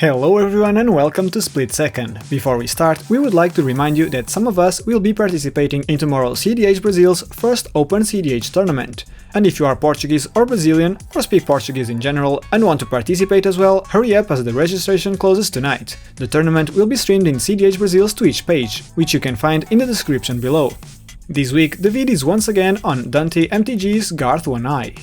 Hello everyone and welcome to SplitSecond. Before we start, we would like to remind you that some of us will be participating in tomorrow's cEDH Brazil's first Open cEDH tournament. And if you are Portuguese or Brazilian, or speak Portuguese in general, and want to participate as well, hurry up as the registration closes tonight. The tournament will be streamed in cEDH Brazil's Twitch page, which you can find in the description below. This week, the vid is once again on DanteMTG's Garth One-Eye.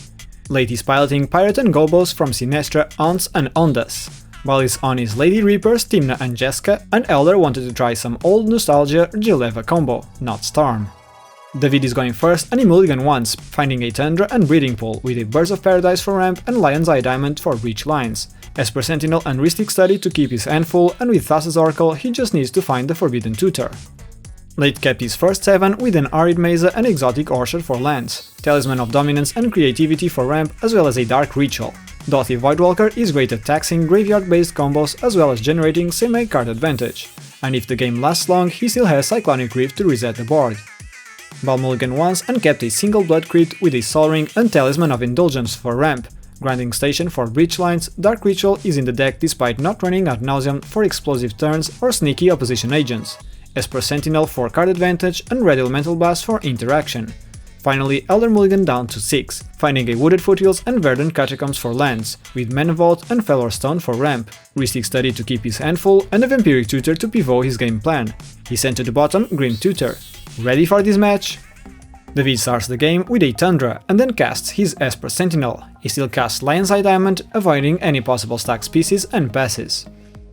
Leite is piloting Pirate and Gobos from Cinestra, Hauntz and Ondas. Baal is on his Lady Reapers, Tymna and Jeska, and Hélder wanted to try some old nostalgia Jeleva combo, not Storm. The vid is going first and he mulligan once, finding a Tundra and Breeding Pool with a Birds of Paradise for ramp and Lion's Eye Diamond for reach lines. Esper Sentinel and Rhystic Study to keep his hand full, and with Thassa's Oracle he just needs to find the Forbidden Tutor. Leite kept his first 7 with an Arid Mesa and Exotic Orchard for lands, Talisman of Dominance and Creativity for ramp, as well as a Dark Ritual. Dothy Voidwalker is great at taxing graveyard-based combos as well as generating semi-card advantage, and if the game lasts long he still has Cyclonic Rift to reset the board. Baal mulligan once and kept a single blood crit with a Sol Ring and Talisman of Indulgence for ramp. Grinding Station for breach lines, Dark Ritual is in the deck despite not running ad nauseam for explosive turns or sneaky opposition agents, Esper Sentinel for card advantage and Red Elemental Blast for interaction. Finally, Hélder mulligan down to 6, finding a Wooded Foothills and Verdant Catacombs for lands, with Mana Vault and Fellor Stone for ramp, Rhystic Study to keep his hand full, and a Vampiric Tutor to pivot his game plan. He sent to the bottom Grim Tutor. Ready for this match? The vid starts the game with a Tundra, and then casts his Esper Sentinel. He still casts Lion's Eye Diamond, avoiding any possible stacks pieces and passes.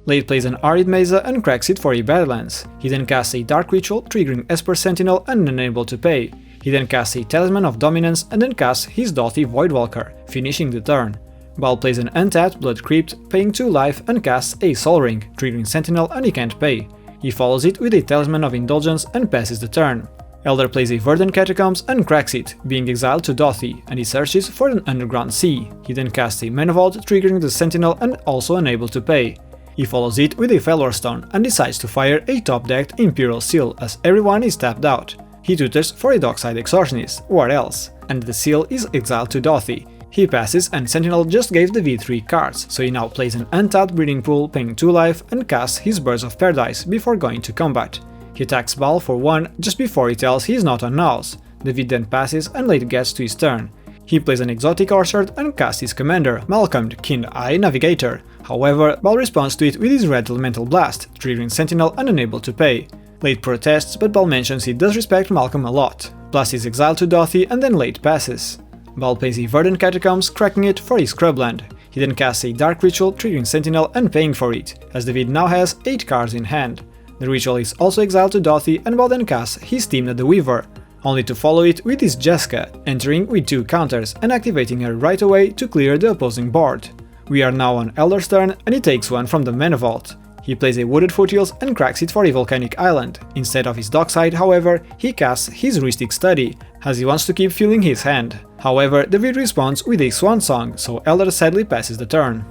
Leite plays an Arid Mesa and cracks it for a Badlands. He then casts a Dark Ritual, triggering Esper Sentinel and unable to pay. He then casts a Talisman of Dominance and then casts his Dothy Voidwalker, finishing the turn. Baal plays an untapped Blood Crypt, paying 2 life and casts a Sol Ring, triggering Sentinel and he can't pay. He follows it with a Talisman of Indulgence and passes the turn. Hélder plays a Verdant Catacombs and cracks it, being exiled to Dothy, and he searches for an Underground Sea. He then casts a Mana Vault, triggering the Sentinel and also unable to pay. He follows it with a Fellor Stone and decides to fire a top-decked Imperial Seal as everyone is tapped out. He tutors for a Dockside Extortionist, what else? And the seal is exiled to Dothy. He passes and Sentinel just gave the V3 cards, so he now plays an untapped Breeding Pool paying 2 life and casts his Birds of Paradise before going to combat. He attacks Baal for 1 just before he tells he is not on Nulls. The vid then passes and Leite gets to his turn. He plays an Exotic Orchard and casts his commander, Malcolmed Keen-Eye Navigator. However, Baal responds to it with his Red Elemental Blast, triggering Sentinel and unable to pay. Leite protests, but Baal mentions he does respect Malcolm a lot. Blast is exiled to Dothy and then Leite passes. Baal plays a Verdant Catacombs, cracking it for his Scrubland. He then casts a Dark Ritual, triggering Sentinel and paying for it, as the vid now has 8 cards in hand. The ritual is also exiled to Dothy and Baal then casts his Tymna the Weaver, only to follow it with his Jeska, entering with 2 counters and activating her right away to clear the opposing board. We are now on Hélder's turn and he takes 1 from the Mana Vault. He plays a Wooded Foothills and cracks it for a Volcanic Island. Instead of his Dockside, however, he casts his Rhystic Study, as he wants to keep filling his hand. However, the vid responds with a Swan Song, so Hélder sadly passes the turn.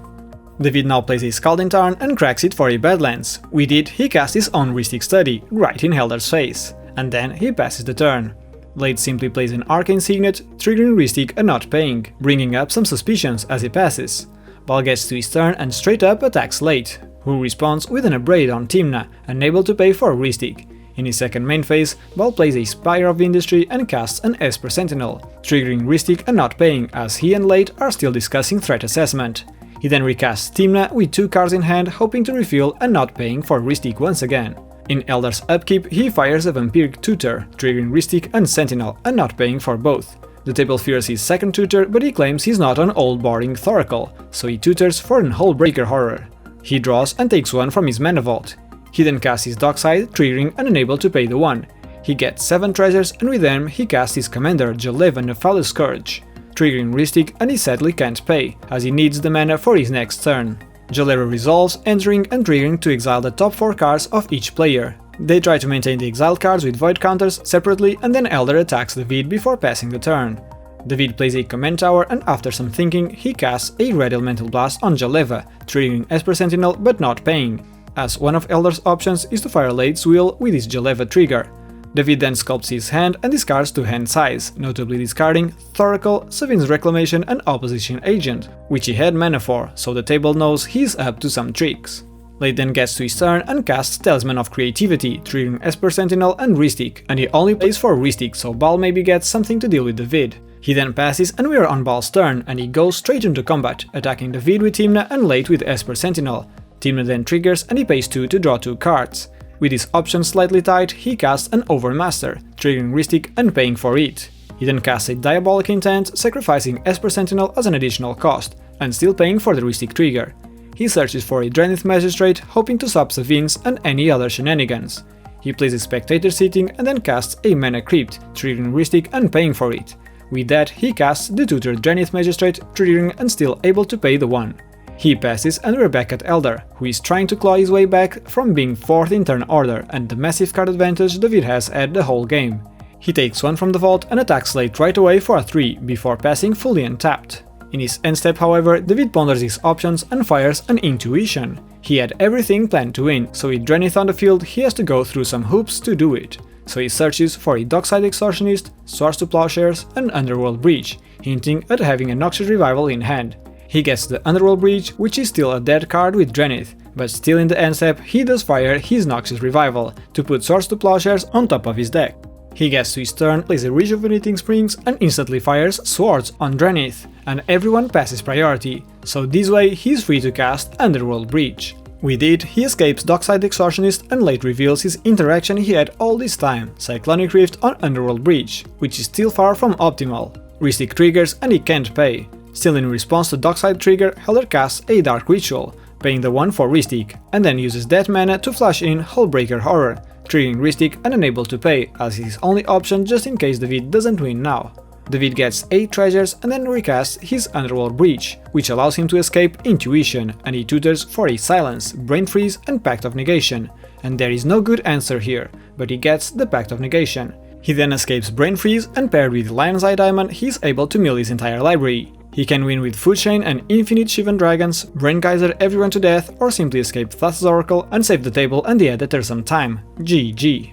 The vid now plays a Scalding Tarn and cracks it for a Badlands. With it, he casts his own Rhystic Study, right in Hélder's face, and then he passes the turn. Leite simply plays an Arcane Signet, triggering Rhystic and not paying, bringing up some suspicions as he passes. Baal gets to his turn and straight up attacks Leite, who responds with an Abrade on Tymna, unable to pay for Rhystic. In his second main phase, Baal plays a Spire of Industry and casts an Esper Sentinel, triggering Rhystic and not paying as he and Leite are still discussing threat assessment. He then recasts Tymna with 2 cards in hand, hoping to refill and not paying for Rhystic once again. In Hélder's upkeep, he fires a Vampiric Tutor, triggering Rhystic and Sentinel and not paying for both. The table fears his second tutor, but he claims he's not on old boring Thoracle, so he tutors for an Hullbreaker Horror. He draws and takes 1 from his Mana Vault. He then casts his Dockside, triggering and unable to pay the 1. He gets 7 treasures and with them he casts his commander Jeleva Nephalous Scourge, triggering Rhystic and he sadly can't pay, as he needs the mana for his next turn. Jeleva resolves, entering and triggering to exile the top 4 cards of each player. They try to maintain the exiled cards with void counters separately and then Hélder attacks the vid before passing the turn. The vid plays a Command Tower and after some thinking he casts a Red Elemental Blast on Jeleva, triggering Esper Sentinel but not paying, as one of Hélder's options is to fire Leite's Will with his Jeleva trigger. David then sculpts his hand and discards 2 hand size, notably discarding Thoracle, Sevin's Reclamation and Opposition Agent, which he had mana for, so the table knows he's up to some tricks. Leite then gets to his turn and casts Talisman of Creativity, triggering Esper Sentinel and Rhystic, and he only plays for Rhystic, so Baal maybe gets something to deal with David. He then passes and we are on Baal's turn, and he goes straight into combat, attacking David with Tymna and Leite with Esper Sentinel. Tymna then triggers and he pays 2 to draw 2 cards. With his options slightly tight, he casts an Overmaster, triggering Rhystic and paying for it. He then casts a Diabolic Intent, sacrificing Esper Sentinel as an additional cost, and still paying for the Rhystic trigger. He searches for a Drannith Magistrate, hoping to swap Sevin's and any other shenanigans. He plays a Spectator Sitting and then casts a Mana Crypt, triggering Rhystic and paying for it. With that, he casts the tutored Drannith Magistrate, triggering and still able to pay the 1. He passes and we're back at Hélder, who is trying to claw his way back from being 4th in turn order and the massive card advantage David has had the whole game. He takes 1 from the vault and attacks Leite right away for a 3, before passing fully untapped. In his end step, however, David ponders his options and fires an Intuition. He had everything planned to win, so with Drannith on the field he has to go through some hoops to do it. So he searches for a Dockside Extortionist, Swords to Plowshares and Underworld Breach, hinting at having a Noxious Revival in hand. He gets the Underworld Breach, which is still a dead card with Drannith, but still in the end step he does fire his Noxious Revival, to put Swords to Plowshares on top of his deck. He gets to his turn, plays a Rejuvenating Springs and instantly fires Swords on Drannith, and everyone passes priority, so this way he's free to cast Underworld Breach. With it, he escapes Dockside Extortionist and Leite reveals his interaction he had all this time, Cyclonic Rift on Underworld Breach, which is still far from optimal. Rhystic triggers and he can't pay. Still in response to Dockside trigger, Hélder casts a Dark Ritual, paying the 1 for Rhystic, and then uses that mana to flash in Hullbreaker Horror, triggering Rhystic and unable to pay, as his only option just in case David doesn't win now. David gets 8 treasures and then recasts his Underworld Breach, which allows him to escape Intuition, and he tutors for a Silence, Brain Freeze and Pact of Negation, and there is no good answer here, but he gets the Pact of Negation. He then escapes Brain Freeze and paired with Lion's Eye Diamond he is able to mill his entire library. He can win with Food Chain and Infinite Shivan Dragons, Brain Geyser everyone to death, or simply escape Thassa's Oracle and save the table and the Editor some time. GG.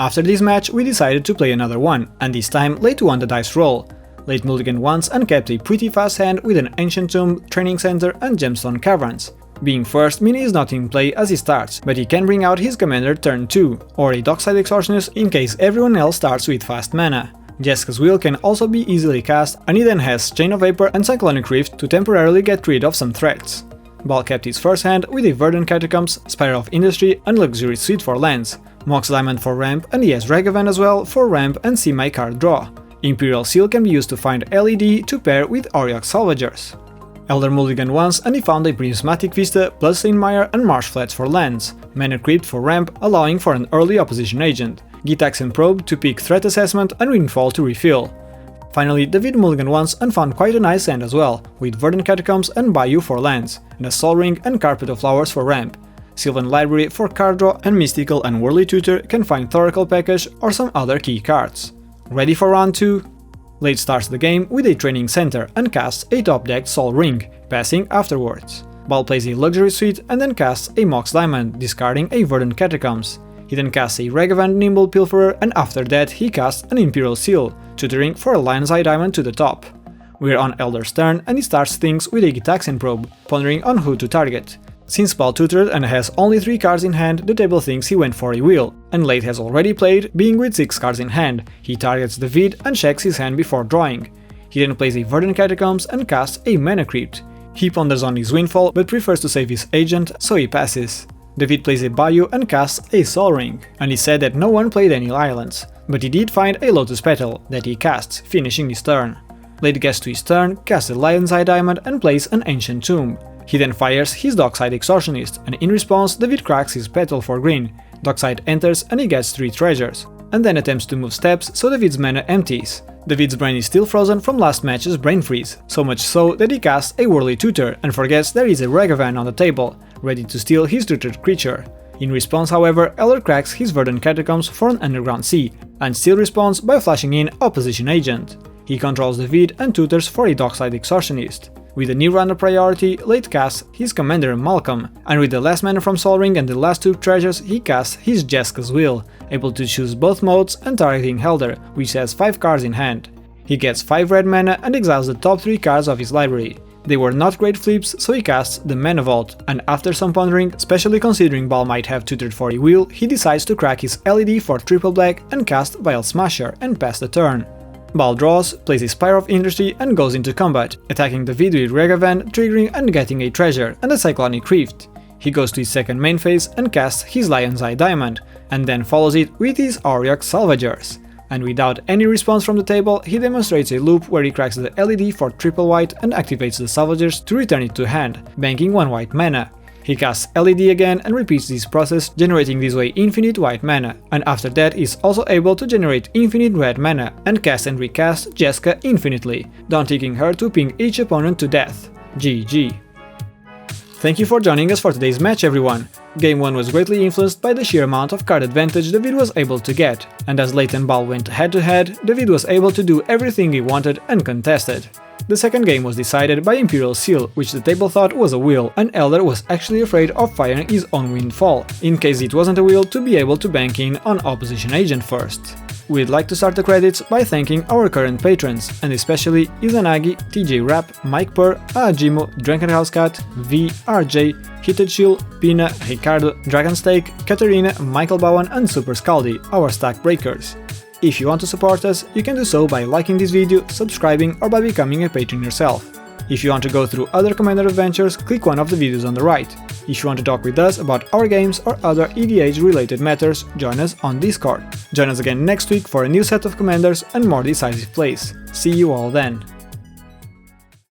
After this match, we decided to play another one, and this time Leite won the dice roll. Leite mulliganed once and kept a pretty fast hand with an Ancient Tomb, Training Center and Gemstone Caverns. Being first means he's not in play as he starts, but he can bring out his commander turn 2, or a Dockside Extortionist in case everyone else starts with fast mana. Jeska's Will can also be easily cast, and he then has Chain of Vapor and Cyclonic Rift to temporarily get rid of some threats. Baal kept his first hand with a Verdant Catacombs, Spiral of Industry and Luxury Suite for lands, Mox Diamond for ramp, and he has Ragavan as well for ramp and see my card draw. Imperial Seal can be used to find LED to pair with Auriok Salvagers. Hélder mulliganed once and he found a Prismatic Vista, Bloodstained Mire and Marsh Flats for lands, Mana Crypt for ramp allowing for an early opposition agent, Gitax and Probe to pick Threat Assessment and Windfall to refill. Finally, David mulliganed once and found quite a nice hand as well, with Verdant Catacombs and Bayou for lands, and a Sol Ring and Carpet of Flowers for ramp. Sylvan Library for card draw and Mystical and Whirly Tutor can find Thoracle Package or some other key cards. Ready for round 2? Leite starts the game with a Training Center and casts a top-decked Sol Ring, passing afterwards. Baal plays a Luxury Suite and then casts a Mox Diamond, discarding a Verdant Catacombs. He then casts a Ragavan Nimble Pilferer and after that he casts an Imperial Seal, tutoring for a Lion's Eye Diamond to the top. We're on Hélder's turn and he starts things with a Gitaxian Probe, pondering on who to target. Since Baal tutored and has only 3 cards in hand, the table thinks he went for a wheel, and Leite has already played, being with 6 cards in hand. He targets the Vid and checks his hand before drawing. He then plays a Verdant Catacombs and casts a Mana Crypt. He ponders on his Windfall but prefers to save his agent, so he passes. David plays a Bayou and casts a Sol Ring, and he said that no one played any islands, but he did find a Lotus Petal that he casts, finishing his turn. Leite gets to his turn, casts a Lion's Eye Diamond and plays an Ancient Tomb. He then fires his Dockside Extortionist, and in response David cracks his Petal for green. Dockside enters and he gets 3 treasures, and then attempts to move steps so David's mana empties. David's brain is still frozen from last match's Brain Freeze, so much so that he casts a Whirly Tutor and forgets there is a Ragavan on the table, ready to steal his tutored creature. In response, however, Hélder cracks his Verdant Catacombs for an Underground Sea, and still responds by flashing in Opposition Agent. He controls the Vid and tutors for a Dockside Extortionist. With the new runner priority, Leite casts his commander Malcolm, and with the last mana from Sol Ring and the last 2 treasures, he casts his Jeska's Will, able to choose both modes and targeting Hélder, which has 5 cards in hand. He gets 5 red mana and exiles the top 3 cards of his library. They were not great flips, so he casts the Mana Vault, and after some pondering, especially considering Baal might have tutored for a Will, he decides to crack his LED for triple black and cast Vile Smasher and pass the turn. Baal draws, plays his Spire of Industry and goes into combat, attacking the Vidri Regavan, triggering and getting a treasure and a Cyclonic Rift. He goes to his second main phase and casts his Lion's Eye Diamond, and then follows it with his Auriok Salvagers. And without any response from the table, he demonstrates a loop where he cracks the LED for triple white and activates the Salvagers to return it to hand, banking 1 white mana. He casts LED again and repeats this process, generating this way infinite white mana, and after that is also able to generate infinite red mana, and cast and recast Jeska infinitely, down-ticking her to ping each opponent to death. GG. Thank you for joining us for today's match, everyone. Game 1 was greatly influenced by the sheer amount of card advantage David was able to get, and as Leite and Baal went head to head, David was able to do everything he wanted uncontested. The second game was decided by Imperial Seal, which the table thought was a will, and Hélder was actually afraid of firing his own Windfall, in case it wasn't a will to be able to bank in on opposition agent first. We'd like to start the credits by thanking our current patrons, and especially Izanagi, TJ Rap, Mike Purr, Aajimo, Drankenhousecat, V, RJ, Heated Chill, Pina, Ricardo, Dragonstake, Katarina, Michael Bowen and Super Scaldi, our stack breakers. If you want to support us, you can do so by liking this video, subscribing or by becoming a patron yourself. If you want to go through other Commander adventures, click one of the videos on the right. If you want to talk with us about our games or other EDH related matters, join us on Discord. Join us again next week for a new set of Commanders and more decisive plays. See you all then.